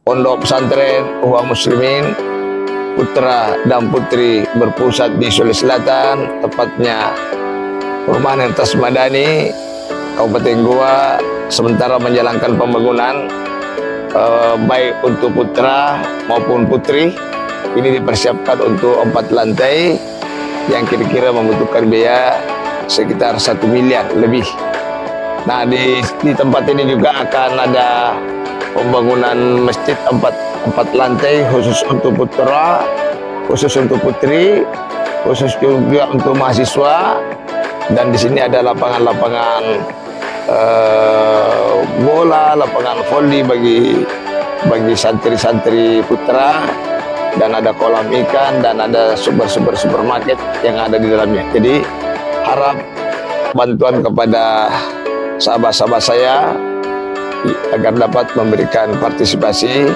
Pondok Pesantren Ikhwan Muslimin putra dan putri berpusat di Sulawesi Selatan, tepatnya Perumahan Hertas Madani, Kabupaten Goa, sementara menjalankan pembangunan baik untuk putra maupun putri. Ini dipersiapkan untuk 4 lantai yang kira-kira membutuhkan biaya sekitar 1 miliar lebih. Nah, di tempat ini juga akan ada pembangunan masjid 4 lantai khusus untuk putra, khusus untuk putri, khusus juga untuk mahasiswa. Dan di sini ada lapangan-lapangan bola, lapangan voli bagi santri-santri putra, dan ada kolam ikan, dan ada supermarket yang ada di dalamnya. Jadi harap bantuan kepada sahabat-sahabat saya agar dapat memberikan partisipasi.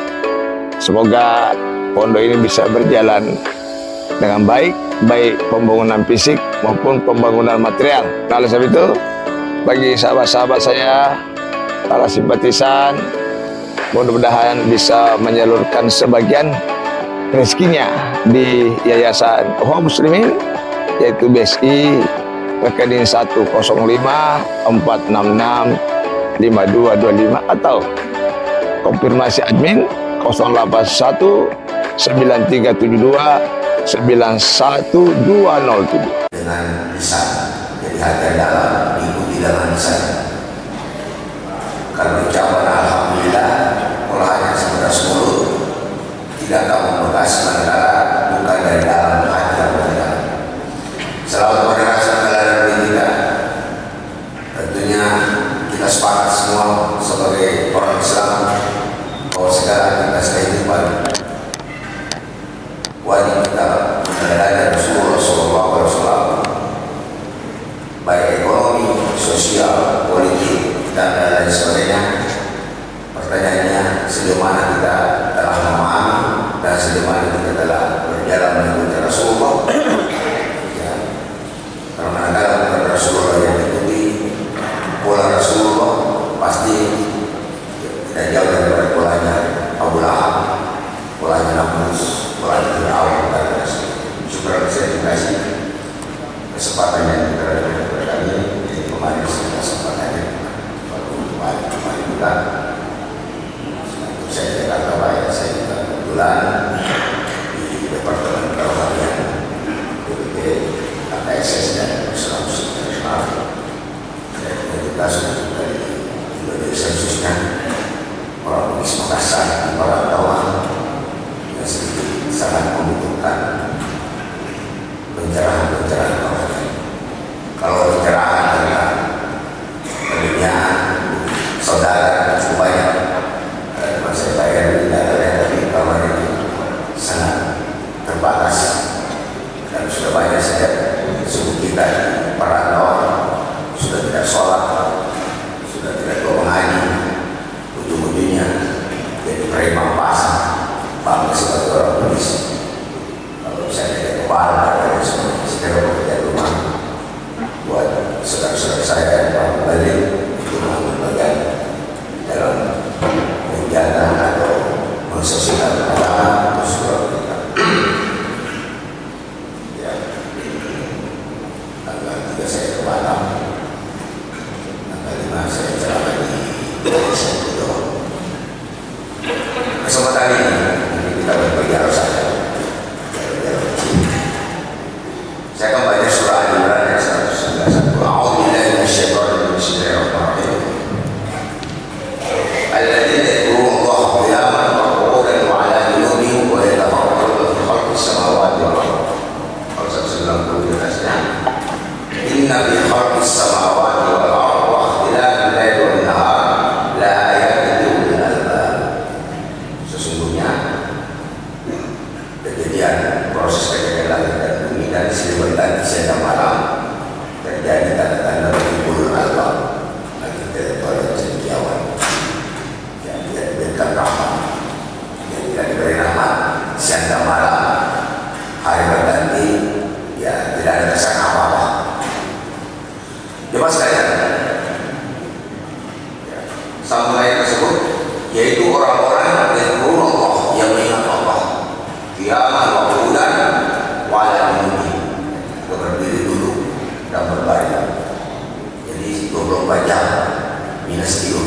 Semoga pondok ini bisa berjalan dengan baik pembangunan fisik maupun pembangunan material. Nah, oleh sebab itu, bagi sahabat-sahabat saya, para simpatisan, mudah-mudahan bisa menyalurkan sebagian rezekinya di Yayasan Ikhwan Muslimin, yaitu BSI rekening 10546652225 atau konfirmasi admin 08193729127 dengan lisan. Jadi hati dalam diikuti dengan lisan. Kalau ucapan alhamdulillah olahannya sebatas mulut, tidak tahu membekas sementara bukan dari dalam hati yang benar. Selamat kepada rasa dan kita. Tentunya kita sepakat semua sebagai orang Islam bahwa segala aktivitas kehidupan wajib kita meneladani Rasulullah SAW, baik ekonomi, sosial, politik, dan lain sebagainya. Pertanyaannya, sejauh mana kita telah memahami dan sejauh mana kita telah berjalan mengikuti Rasulullah. Ya. Karena dalam Rasulullah yang diikuti pola Rasulullah pasti tidak jauh dari polanya Abu Lahab, polanya Namrus, polanya Fir'aun, dan syukur saya terima kasih kesempatan yang diberikan kepada kami. Jadi kemarin kesempatannya kemarin juga saya di Jakarta Barat, saya juga kebetulan di Departemen Perwakilan BPD KSS dan Muslim Nasional. Saya punya tugas untuk dari Indonesia khususnya orang Bugis Makassar di Barat Tawang yang sedikit sangat membutuhkan pencerahan-pencerahan orang. Kalau pencerahan adalah pendidikan saudara cukup banyak. Saya bayar di daerah, tapi kamar ini sangat terbatas dan sudah banyak sejak suku kita di Parantau sudah tidak sholat, sudah tidak mengaji, ujung-ujungnya jadi preman pasar, bangga sebagai orang Bugis. Kalau saya tidak kepala dari segera bekerja rumah buat saudara-saudara saya yang balik itu mengambil bagian dalam menjaga atau mensosialisasikan agama Rasulullah kita. Ya, tanggal 3 saya ke Batam, tanggal 5 saya ceramah di Solo. Kesempatan ini kita berbicara saja. Saya akan baca surah Al-Imran ayat 191. A'udzubillahi minasyaitonir rajim. Alladzina yadhkuruna Allaha qiyaman wa qu'udan wa 'ala junubihim wa yatafakkaruna fi khalqis samawati wal ardh. Al 190 di atasnya. Inna fi khalqis samawati wal ardh wa ikhtilafil laili wan nahar la ayatin li ulil albab. Sesungguhnya kejadian proses kejadian langit dan bumi dan silih berganti siang malam terjadi tanda-tanda bagi ulul albab, bagi intelektual cendekiawan yang tidak diberikan rahmat, yang tidak diberi rahmat siang dan malam, hari berganti, ya tidak ada kesan apa-apa. Jemaah sekalian, ya, sambung ayat tersebut yaitu orang-orang yang Qiyaman wa qu'udan wa 'ala junubihim. Berdiri duduk dan berbaring. Jadi 24 jam minus tidur.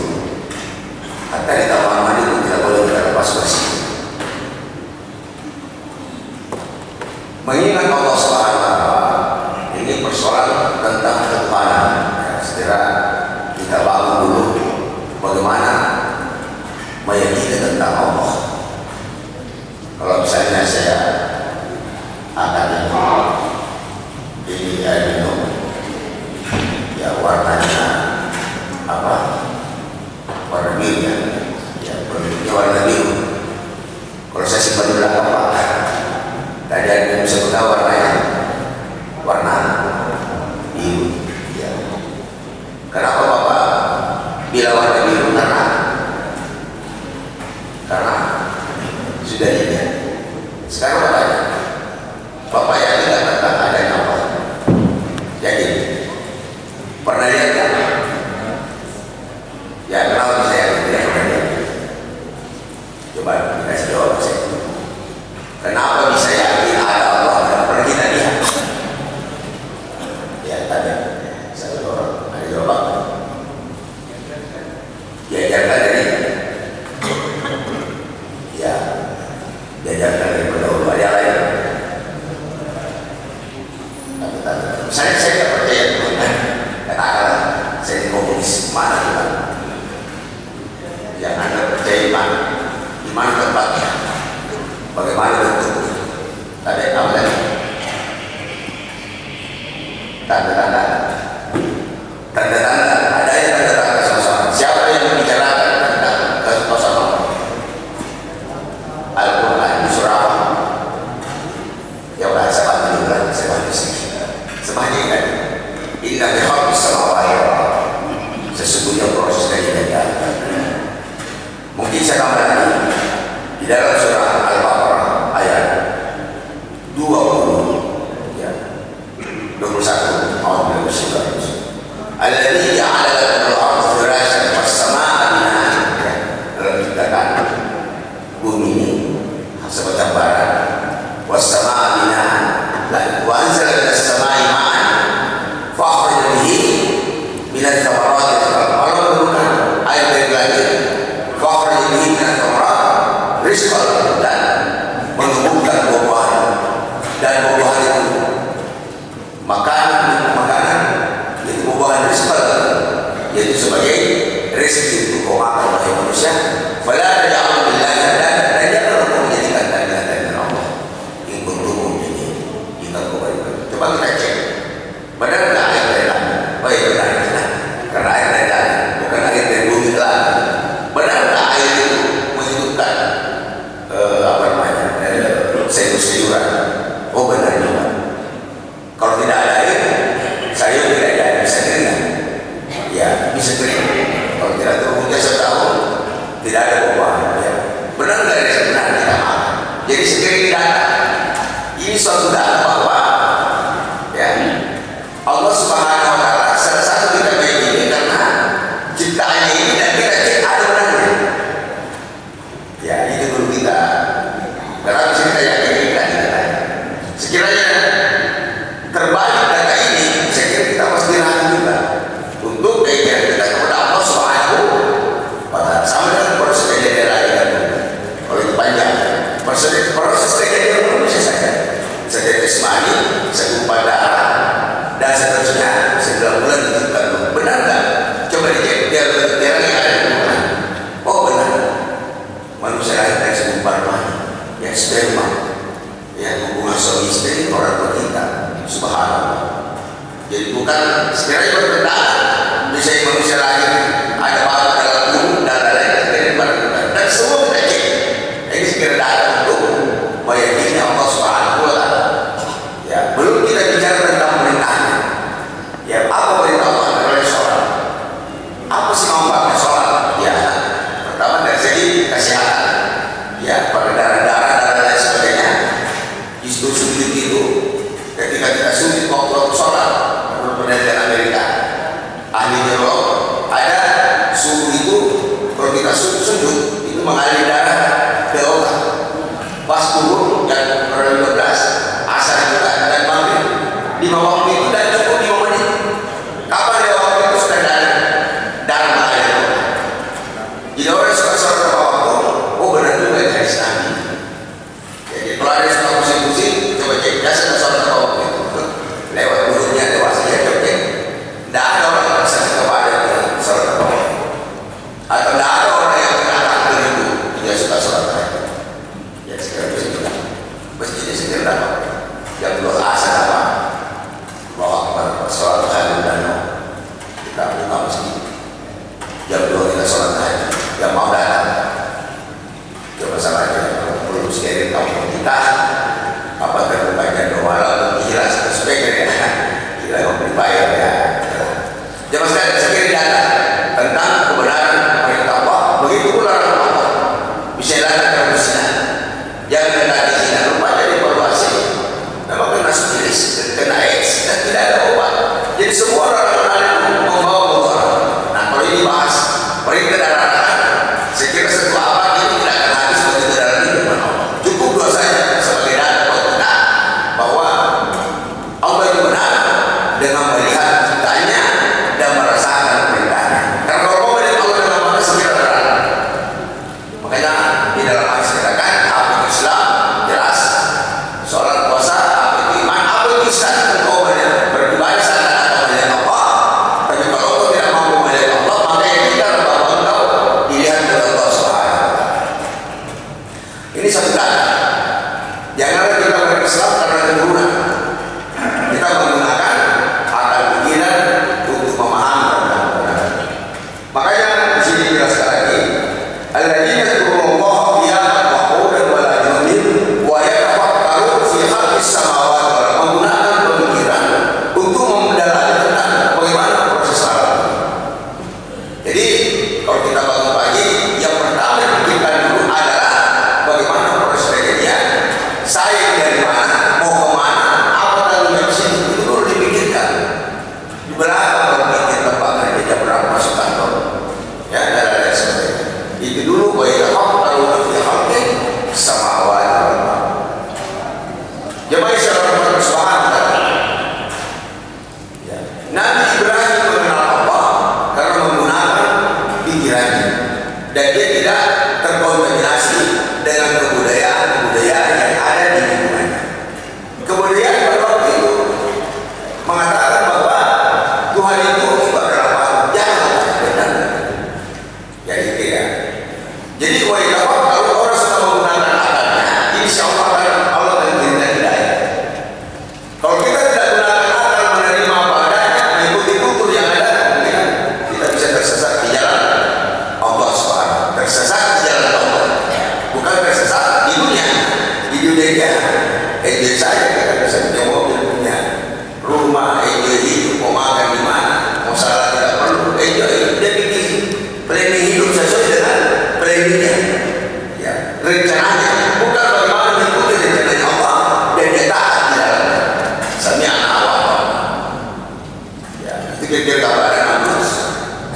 Hatta di kamar mandi pun tidak boleh kita lepas bersih. Mengingat Allah Subhanahu wa Ta'ala, ini persoalan tentang ketuhanan. Ya, segera kita bangun dulu bagaimana meyakini tentang Allah. Kalau misalnya saya akan ini air minum, ya warnanya apa? Warna biru ya, bentuknya warna biru. Kalau saya simpan di belakang Pak, tadi ada yang bisa tahu warnanya, warna biru. Ya. Kenapa Bapak bilang warna biru? Karena sudah dilihat. Sekarang Bapak yang tidak tentang adanya Allah. Jadi pernah lihat kan? Ya kenapa bisa yang tidak pernah lihat? Coba dikasih jawab saya. Kenapa bisa yakin ada Allah dan pernah kita lihat? Ya tadi satu orang ada jawaban. Diajarkan dari ya diajarkan dari pendahulu ada lain. Saya tidak percaya Tuhan. Katakanlah saya di komunis mana Tuhan? Yang Anda percaya di mana tempatnya? Bagaimana bentuknya? Tadi apa tadi? Tanda-tanda. Tanda-tanda. Ada yang tanda-tanda sama-sama. Siapa yang membicarakan tentang kesosamaan? Al-Quran di surah apa? Ya udah saya bantu juga. Saya bantu sih. Sebanyak kan? Inna bihabis samawati sesungguhnya proses dari negara. Mungkin saya tambah lagi di dalam surah Al-Baqarah ayat 20 ya 21 awal dari surah itu. Alladzi ja'ala lakum al-ardha firasyan was samaa'a binaan. Dalam dikatakan bumi ini sebagai gambaran was samaa'a binaan. Wa anzala minas samaa'i ma'an fa akhraja bihi minats thamarati. Allah menurunkan air dari langit. Fa akhraja bihi minats thamarati rizqan, dan menumbuhkan buah-buahan, dan buah-buahan itu makanan itu buah-buahan rizqan, yaitu sebagai rezeki untuk kau makan wahai manusia. Fala taj'alu billahi andada, dan janganlah kau menjadikan tandingan Allah. In kuntum mu'minin, jika kau beriman. Coba kita cek, benar nggak air dari langit? Oh iya benar, karena air dari langit, bukan air dari bumi ke langit. Benar nggak air itu menghidupkan apa namanya sayur-sayuran? Oh benar juga. Kalau tidak ada air, sayur tidak ada, bisa kering. Ya bisa kering. Kalau tidak turunnya setahun, tidak ada buah-buahan. Ya. Benar nggak? Benar tidak makan. Jadi sekering data. Ini suatu data bahwa ya Allah Subhanahu Wa Taala salah satu kita begini karena ciptaannya ini, dan kita cek ada benarnya. Ya itu dulu kita. Karena bisa kita yakin kita. Sekiranya terbalik data ini, saya kira kita pasti ragu juga untuk keyakinan kita kepada Allah Subhanahu Wa Taala. Sama dengan proses kejadian lagi kan, kalau itu panjang proses kejadian bisa saja. Saya testimoni, saya tumpah darah, dan seterusnya 9 bulan ditentukan. Benar nggak? Coba dicek biar yang ada di rumah. Oh benar, manusia lahir dari segumpal mani, ya sperma, ya hubungan suami istri orang tua kita. Subhanallah. Jadi bukan sekiranya bertentangan. Misalnya manusia lahir ada bahan dalam tubuh dan lain-lain, dan semua kita cek. Ini sekiranya datang untuk meyakini Allah Subhanahu Wa Taala. Ya, belum kita bicara tentang perintahnya. Ya, apa perintah Allah adalah sholat. Apa sih manfaatnya sholat? Ya, pertama dari segi kesehatan. Ya, pada darah-darah dan lain sebagainya. Justru sujud itu, ketika kita sujud waktu sholat, menurut penelitian Amerika, ahli neurolog, ada suhu itu kalau kita sujud itu mengalir darah ke otak. Pas turun dan masalahnya perlu sekali tahu kita apa terbukanya doa lalu jelas terspeknya tidak mau dibayar ya. Jangan sekali data tentang kebenaran perintah Allah. Begitu pula Allah bisa datang ke zina, jangan kena di zina, rupanya dievaluasi, memang kena sifilis, kena AIDS dan tidak ada obat. Jadi semua orang membawa motor. Nah kalau ini bahas perintah dan larangan, saya kira satu abad ini tidak akan habis begitu dalam hidup. Cukup dua saja sebagai data kita bahwa Allah itu benar dengan melihat ciptanya dan merasakan perintahnya. Karena kalau kau melihat Allah dengan mata segera benar. Makanya di dalam hadis dikatakan apa itu Islam jelas, sholat puasa apa itu iman, apa itu Islam. Kau beribadah sana atau melihat Allah, tapi kalau kau tidak mampu melihat Allah, maka yang tidak bahwa engkau dilihat oleh Allah Subhanahu wa Ta'ala. Ini satu data. Janganlah kita berislam karena keturunan. Kita menggunakan akal pikiran untuk memahami tentang kebenaran. Makanya di sini jelaskan lagi, alladzina yadhkurullaha qiyaman wa qu'udan wa la junubin wa yatafakkaruna fi khalqis samawati wal ardi, menggunakan pemikiran untuk mendalami tentang bagaimana proses alam. Jadi kalau kita bangun pagi, yang pertama dipikirkan dulu adalah bagaimana proses kejadian. Saya dari mana, mau kemana, apa tanggung jawab sini, itu perlu dipikirkan. Berapa berpikir tempatnya, dia berapa masuk kantor, ya dan lain sebagainya. Itu dulu bahwa kalau lebih halnya sama awalnya. Jemaah Islam Subhanahu. Nabi Ibrahim mengenal Allah karena menggunakan pikirannya dan dia tidak terkontaminasi dengan kebudayaan-kebudayaan yang ada di lingkungannya. Kebudayaan pada waktu itu mengatakan bahwa Tuhan itu adalah Tuhan, jangan benar. Jadi tidak. Jadi kalau orang sudah menggunakan akalnya, insya Allah Allah akan memberikan hidayah. Kalau kita tidak gunakan akal menerima apa adanya, mengikuti kultur yang ada, mungkin kita bisa tersesat di jalan Allah SWT. Tersesat di jalan Allah, bukan tersesat di dunia. Di dunia dia, enjoy saja, kita bisa punya mobil, punya rumah, enjoy hidup, mau makan di mana, mau salah tidak perlu, enjoy. Dia bikin planning hidup sesuai dengan planningnya, ya, rencananya, bukan bagaimana mengikuti rencananya Allah dan dia taat di dalamnya. Sami'na wa ata'na. Ya, itu kira-kira kabaran bagus.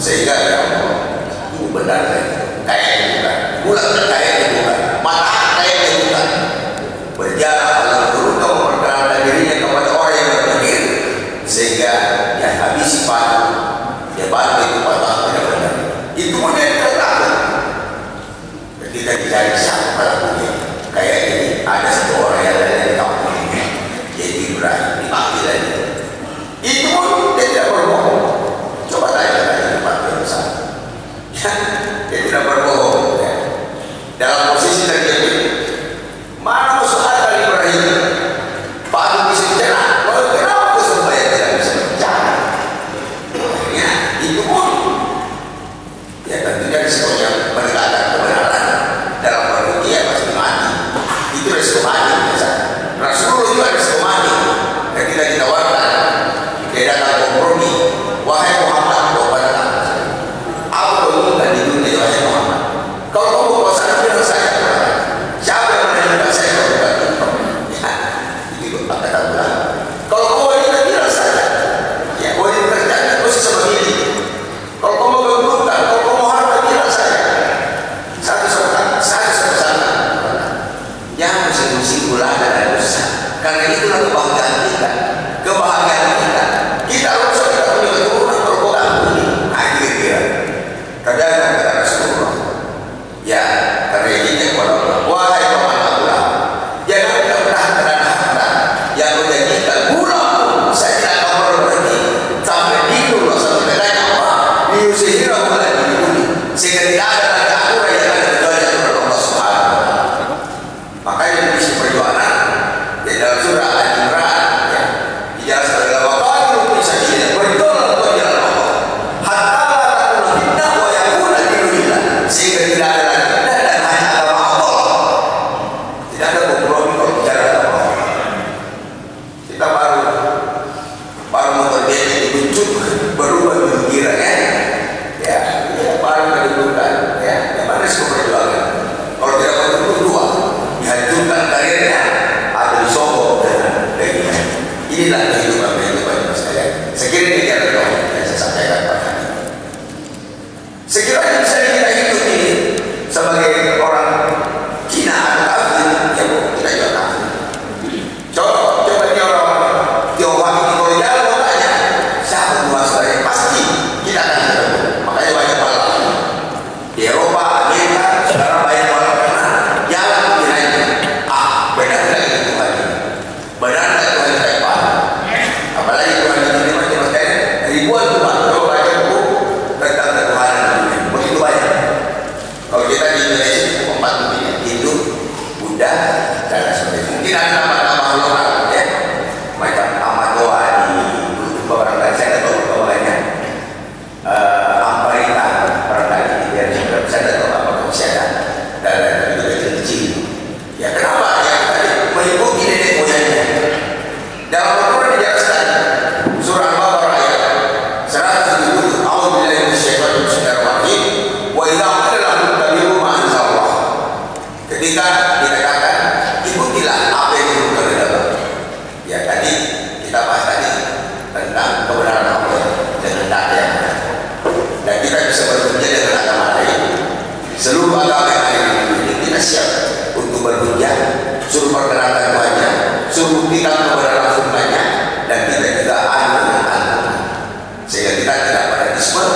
Sehingga ya Allah, itu benar kayaknya bukan, bulan kayaknya bukan, mata kayaknya bukan. Berjalan Allah turun kau memperkenalkan dirinya kepada orang yang berpikir sehingga dia habisi padu, dia bantu itu patah tidak benar. Itu pun yang kita takut. Ketika dicari siapa pelakunya, kayak ini ada satu orang yang ada di kampung ini, jadi Ibrahim dipanggil lagi. Itu pun dia tidak berbohong. Coba tanya tempat yang besar. Dia tidak berbohong. Ya. Dalam posisi terjadi, mana masuk akal Ibrahim? Padu bisa bicara, kalau kenapa supaya tidak bisa bicara? Ya, itu pun ya tentunya disebutnya pendekatan kebenaran dalam berpikir pasti Ketika dikatakan ikutilah apa yang dilakukan oleh Allah. Ya tadi kita bahas tadi tentang kebenaran Allah dengan data yang benar. Dan kita bisa berhujjah dengan agama lain. Seluruh agama yang ada di dunia ini kita siap untuk berhujjah, suruh perkenalkan Tuhannya, suruh buktikan kebenaran firman-Nya, dan kita juga anu dengan anu. Sehingga kita tidak fanatisme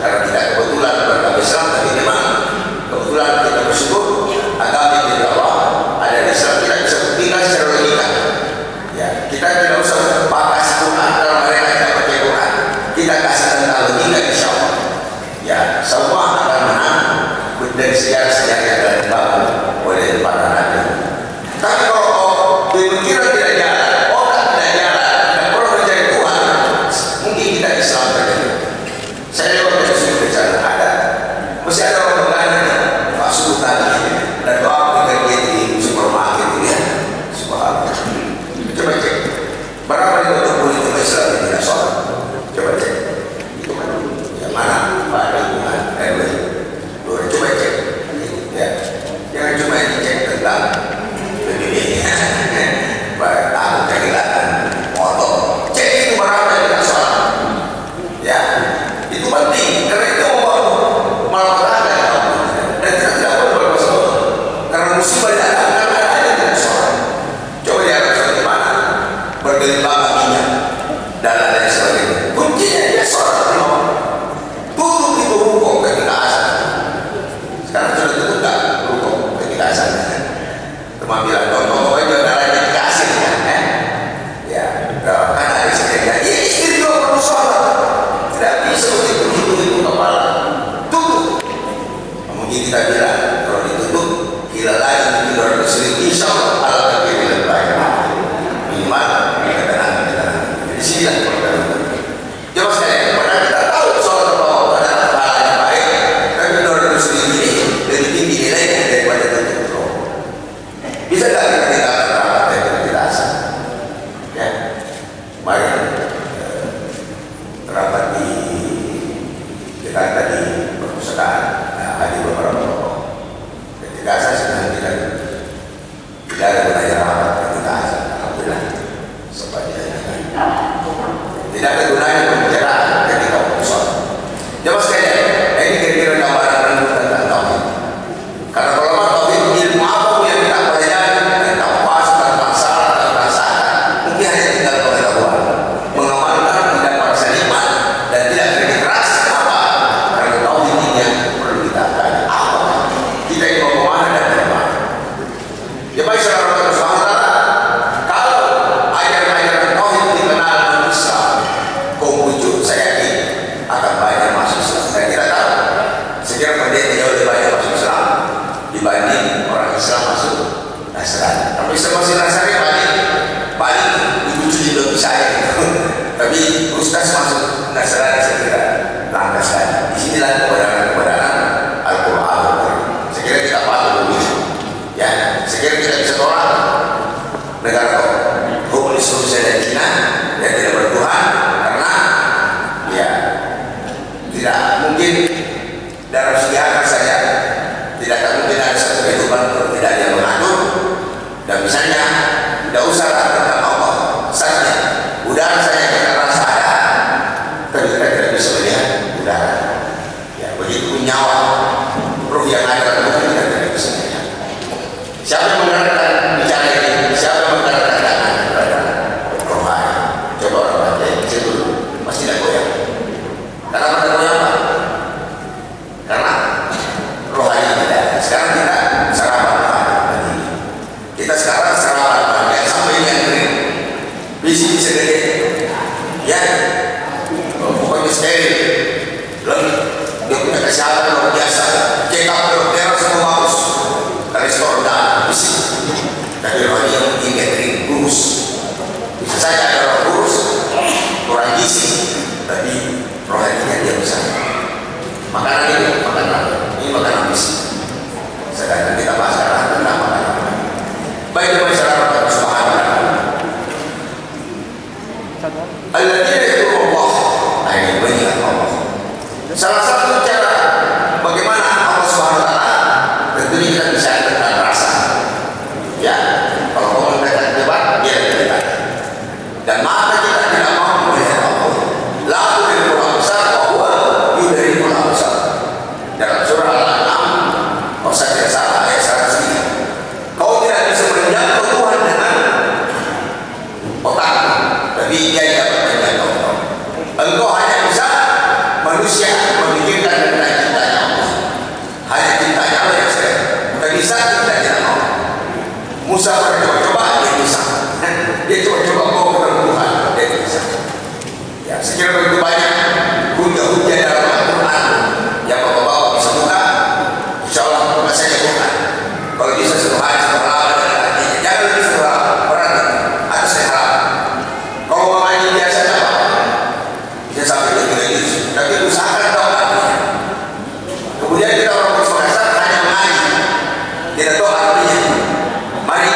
karena kita kebetulan beragama Islam, tapi memang kebetulan kita bersyukur agama yang kita bawa ada di Islam, kita bisa buktikan secara logika. Ya, kita tidak usah pakai Quran kalau mereka tidak pakai Quran, kita kasih tentang logika insya Allah. Ya, semua akan menang dari sejarah-sejarah yang telah dibangun oleh para nabi. Tapi kalau pemikiran tidak jalan, otak tidak jalan, dan perlu mencari Tuhan, mungkin kita Islam terjadi. Saya waktu di sini bicara ada, mesti ada orang berganda Pak Sultan dan doa kita di supermarket itu ya, subhanallah. Coba cek, berapa itu politik Islam yang tidak sholat? Coba cek, itu mana? Yang mana? Pak Lingkungan RW. Coba cek, ya, jangan cuma cek tentang begini, tahu kehilangan motor. Cek itu berapa yang tidak sholat? Ya, itu penting karena itu malapetaka dan kita tidak boleh berbuat karena musibah datang karena ada yang tidak sholat. Coba lihat di mana bergelimbang minyak dan ada yang sebagainya. Kuncinya dia sholat. Tutup itu hukum ketika asal. Sekarang sudah tutup tak hukum ketika asal. Cuma bilang contoh aja darah ketika asal ya. Kan ada istrinya. Ya istri juga perlu sholat. Tidak bisa itu kepala. Tutup. Mungkin kita bilang kalau ditutup gila lagi 200.000 insya Allah ala kaki lebih baik. Minimal kita tenang. Di sini lah perkara. Coba sekali, padahal kita tahu sholat bahwa adalah pahala yang baik, tapi 200.000 ini lebih tinggi nilainya daripada tutup. Bisa tak kita tinggalkan rapat yang kita asal? Ya, mari rapat di kita tadi perpustakaan, ada beberapa tokoh. Ketika asal sebenarnya tidak ada gunanya rapat ketika asal. Alhamdulillah, sebagai tidak ada gunanya pembicaraan ketika sholat. Coba sekalian, ini kira-kira gambaran rendah tentang tauhid. Karena kalau tauhid ilmu apa yang kita pelajari tentang puasa, tentang salat, tentang zakat, mungkin hanya tinggal pengetahuan, mengamalkan tidak merasa nikmat dan tidak berinteraksi. Kenapa? Karena tauhid ini yang perlu kita tanya apa kita ingin mau kemana dan dari mana. Ya baik saudara saudara, kalau ajaran-ajaran tauhid dikenal Islam, Konghucu saya yakin akan banyak masuk Islam. Dan kita tahu sejarah pendeta jauh lebih banyak masuk Islam dibanding orang Islam masuk Nasrani. Tapi Islam masuk Nasrani paling dibujuk di doa saya. Tapi Ustaz masuk Nasrani saya kira langka sekali. Di sinilah kebenaran Al-Quran. Saya kira kita paham dulu. Ya, saya kira kita bisa tolak negara komunis Rusia dan Cina yang tidak bertuhan karena ya tidak mungkin dalam segi akal saya tidak akan mungkin ada satu kehidupan kalau tidak ada yang mengatur. Dan misalnya tidak usah tentang Allah saja, udara saja kita rasa ada, tapi kita tidak bisa melihat udara. Ya begitu nyawa roh yang ada dalam kita tidak bisa melihat. Siapa yang menggerakkan bicara ini? Siapa yang menggerakkan tangan kepada rohani? Coba orang baca itu dulu, pasti tidak goyang. Karena pada goyang apa? Karena rohani tidak ada. Sekarang kita sarapan rohani. Kita sekarang sarapan rohani sampai yang kering. Musa pernah coba-coba, dia bisa. Dia coba-coba bawa ke Tuhan, dia bisa. Ya, sekiranya begitu banyak hujah-hujah dalam Al-Quran yang bapak-bapak bisa buka, insya Allah buka saja bukan. Kalau bisa seluruh hari, seluruh lama, jangan lebih seluruh berat atau sehat. Kalau bapak ini biasa apa? Bisa sampai ke Indonesia, tapi usahakan tahu artinya. Kemudian kita orang bersuara hanya mari, tidak tahu artinya. Mari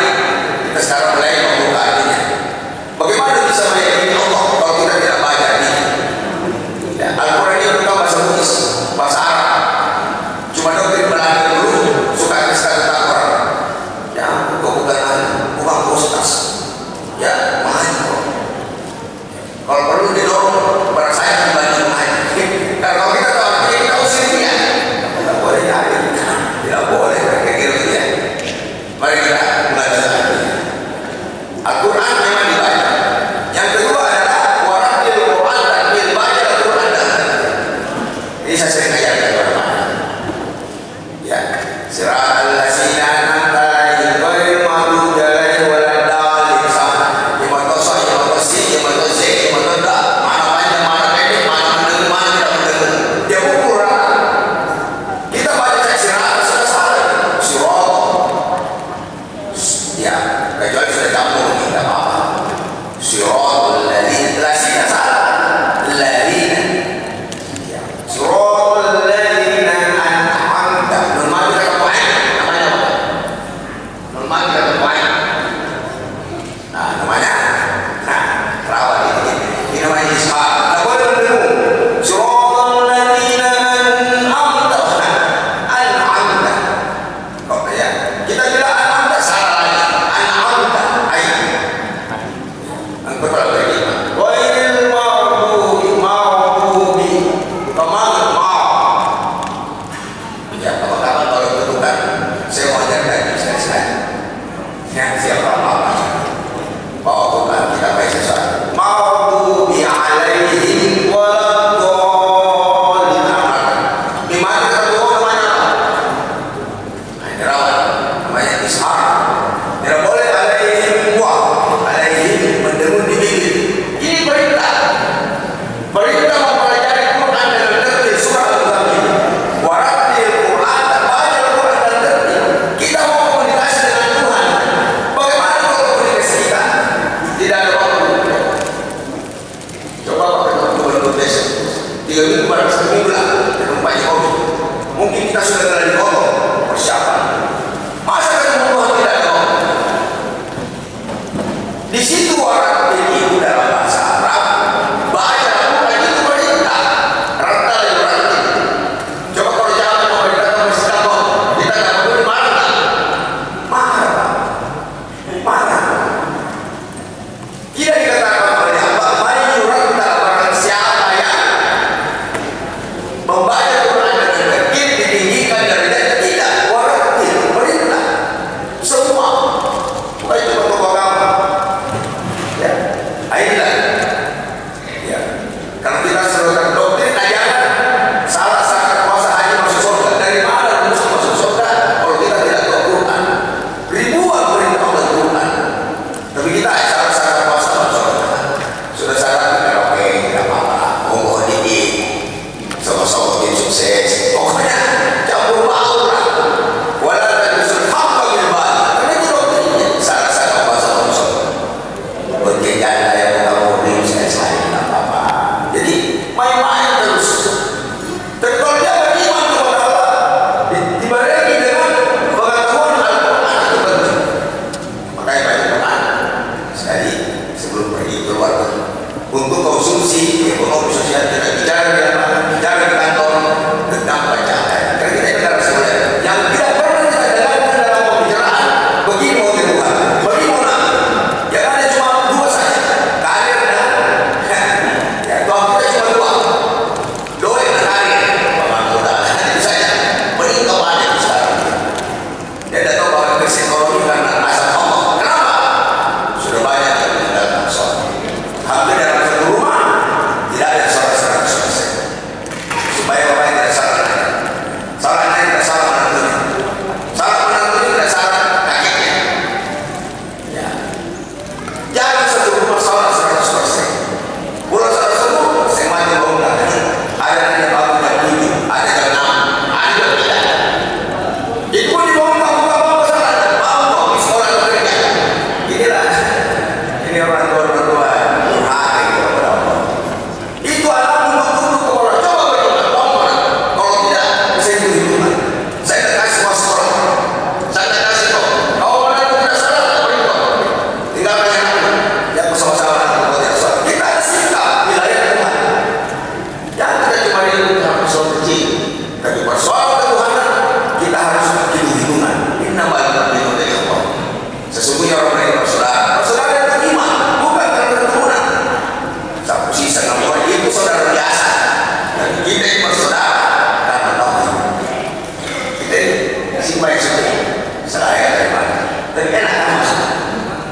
Tapi enak kan mas?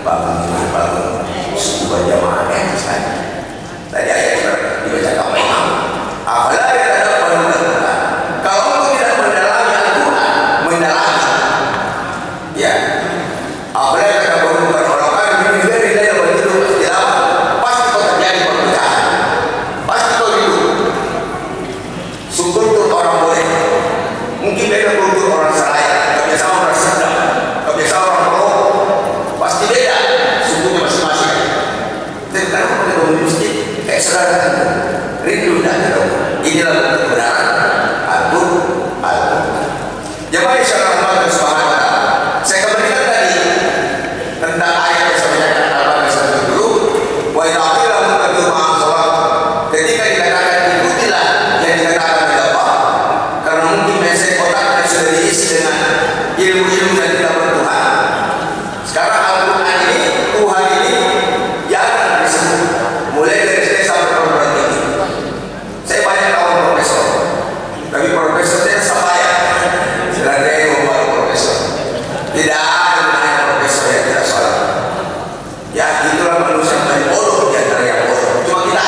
Bangun sebuah jamaah misalnya. Tadi ayat dibaca kamu imam. Apalagi ada Al-Quran. Kalau engkau tidak mendalami Al-Quran, mendalami, ya. Apalagi kata berupa orang ini dari daya begitu pasti kau terjadi perpecahan, pasti kau hidup. Subkultur orang boleh, mungkin beda kultur orang Seraya, kebiasaan orang Sunda, kebiasaan orang Roh, pasti beda sukunya masing-masing. Tapi kalau kita bangun masjid kayak saudara rindu dan inilah bentuk kebenaran Al-Quran. Jemaah yang saya hormati subhanahu wa ta'ala, saya kembalikan tadi tentang ayat yang saya bacakan Al-Baqarah 1 dulu. Wa idza qila lahum ittabi'u ma anzala, ketika dikatakan ikutilah yang dikatakan oleh Allah, karena mungkin mesej otaknya sudah diisi dengan ilmu-ilmu yang tidak bertuhan. Sekarang Al-Quran ini, Tuhan ini jangan disebut. Mulai dari saya sampai perguruan tinggi, saya banyak kawan profesor, tapi profesor saya sama ya, sedang saya membawa profesor. Tidak ada namanya profesor yang tidak salah. Ya itulah manusia yang paling bodoh di antara yang bodoh. Cuma kita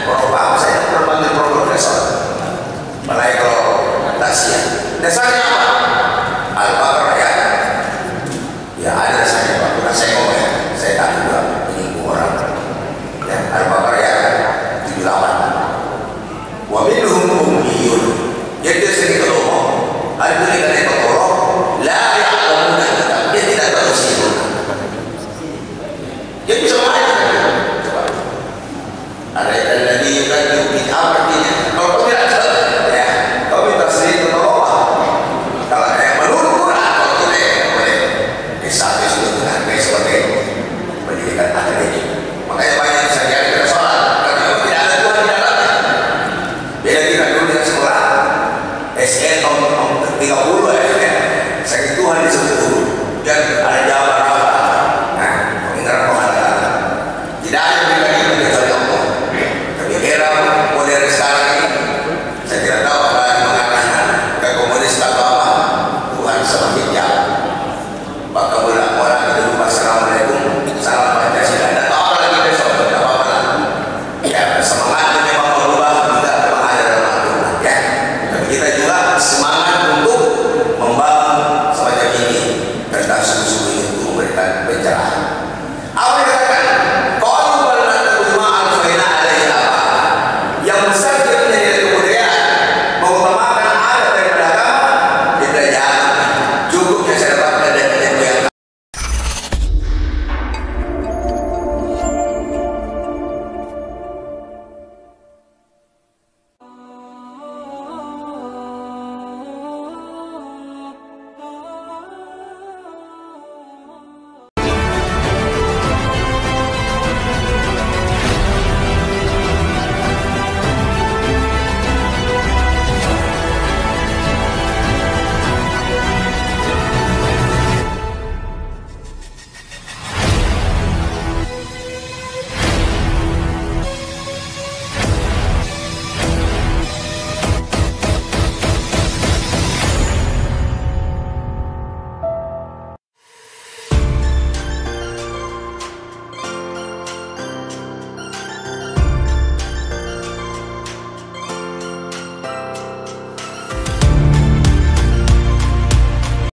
prof apa saya berpanggil profesor. Malah kalau tak siap. Dasarnya apa? Al-Baqarah ya ada dasarnya Pak. Bukan saya ngomong ya. Saya tak juga menyinggung orang. Ya Al-Baqarah ya 78. Wa minhum ummiyun. Jadi sering ngomong. Ada yang kata Allah, la ya'lamuna kitab. Dia tidak tahu situ. Dia bisa aja. Ada yang tadi kan mungkin apa artinya? Kalau kau tidak tahu, ya kau minta sendiri ke Allah. Kalau ada yang menurut Quran, kalau tidak boleh. Sampai sudah dengan sebagai pendidikan akademik. Makanya banyak yang saya kira tidak sholat karena tidak ada Tuhan di dalamnya. Beda kita dulu dengan sekolah SN tahun 30 ya, sakit Tuhan disebut dulu dan ada jawaban apa? Nah, pengingat pengalaman tidak ada pribadi yang kecuali Allah. Tapi era modern sekarang ini saya tidak tahu apa yang mengatakan ke komunis atau apa, Tuhan semakin jauh. Maka